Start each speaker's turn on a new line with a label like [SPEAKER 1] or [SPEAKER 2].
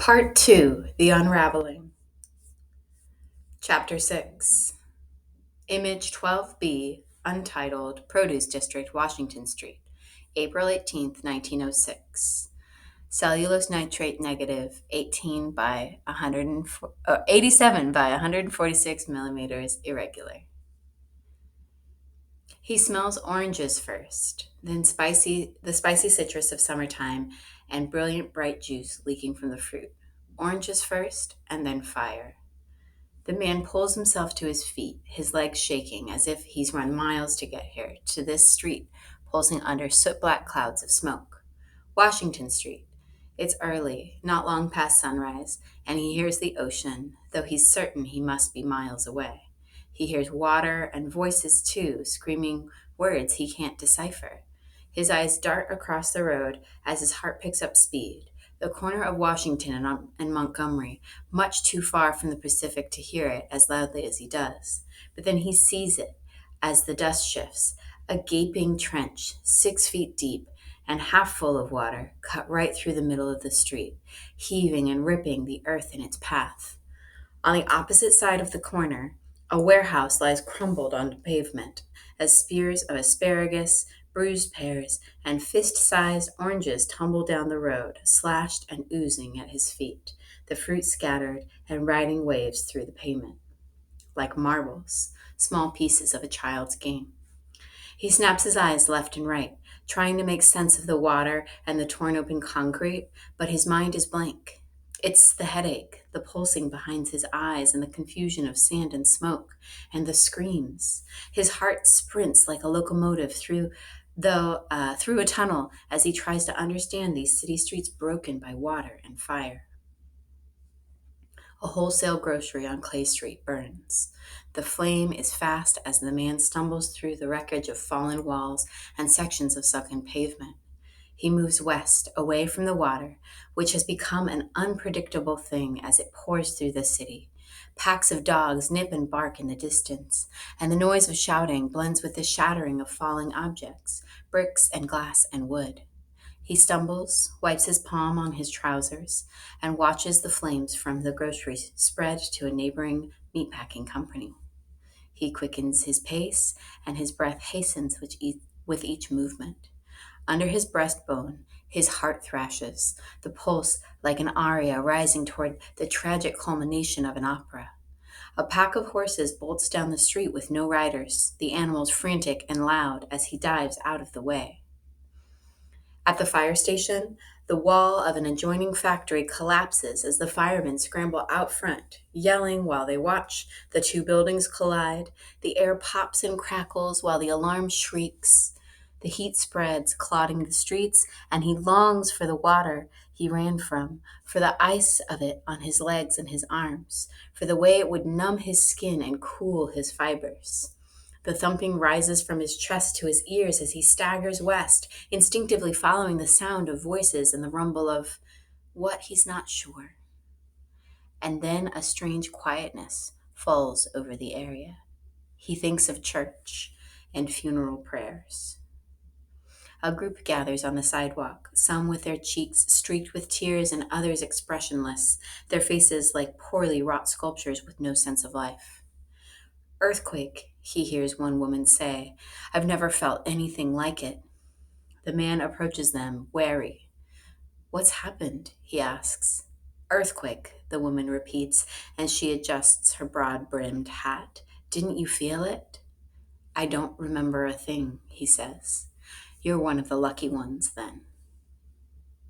[SPEAKER 1] Part 2, The Unraveling. Chapter 6. Image 12B, Untitled, Produce District, Washington Street, April 18th, 1906. Cellulose nitrate negative, 87 by 146 millimeters, irregular. He smells oranges first, then the spicy citrus of summertime, and brilliant bright juice leaking from the fruit. Oranges first, and then fire. The man pulls himself to his feet, his legs shaking as if he's run miles to get here, to this street, pulsing under soot-black clouds of smoke. Washington Street. It's early, not long past sunrise, and he hears the ocean, though he's certain he must be miles away. He hears water and voices, too, screaming words he can't decipher. His eyes dart across the road as his heart picks up speed. The corner of Washington and Montgomery, much too far from the Pacific to hear it as loudly as he does. But then he sees it as the dust shifts, a gaping trench, 6 feet deep and half full of water, cut right through the middle of the street, heaving and ripping the earth in its path. On the opposite side of the corner, a warehouse lies crumbled on the pavement, as spears of asparagus, bruised pears, and fist-sized oranges tumble down the road, slashed and oozing at his feet, the fruit scattered and riding waves through the pavement, like marbles, small pieces of a child's game. He snaps his eyes left and right, trying to make sense of the water and the torn open concrete, but his mind is blank. It's the headache, the pulsing behind his eyes, and the confusion of sand and smoke, and the screams. His heart sprints like a locomotive through a tunnel as he tries to understand these city streets broken by water and fire. A wholesale grocery on Clay Street burns. The flame is fast as the man stumbles through the wreckage of fallen walls and sections of sunken pavement. He moves west, away from the water, which has become an unpredictable thing as it pours through the city. Packs of dogs nip and bark in the distance, and the noise of shouting blends with the shattering of falling objects, bricks and glass and wood. He stumbles, wipes his palm on his trousers, and watches the flames from the grocery spread to a neighboring meatpacking company. He quickens his pace, and his breath hastens with each movement. Under his breastbone, his heart thrashes, the pulse like an aria rising toward the tragic culmination of an opera. A pack of horses bolts down the street with no riders, the animals frantic and loud as he dives out of the way. At the fire station, the wall of an adjoining factory collapses as the firemen scramble out front, yelling while they watch the two buildings collide. The air pops and crackles while the alarm shrieks. The heat spreads, clotting the streets, and he longs for the water he ran from, for the ice of it on his legs and his arms, for the way it would numb his skin and cool his fibers. The thumping rises from his chest to his ears as he staggers west, instinctively following the sound of voices and the rumble of what he's not sure. And then a strange quietness falls over the area. He thinks of church and funeral prayers. A group gathers on the sidewalk, some with their cheeks streaked with tears and others expressionless, their faces like poorly wrought sculptures with no sense of life. Earthquake, he hears one woman say. I've never felt anything like it. The man approaches them, wary. What's happened? He asks. Earthquake, the woman repeats, and she adjusts her broad-brimmed hat. Didn't you feel it? I don't remember a thing, he says. You're one of the lucky ones, then.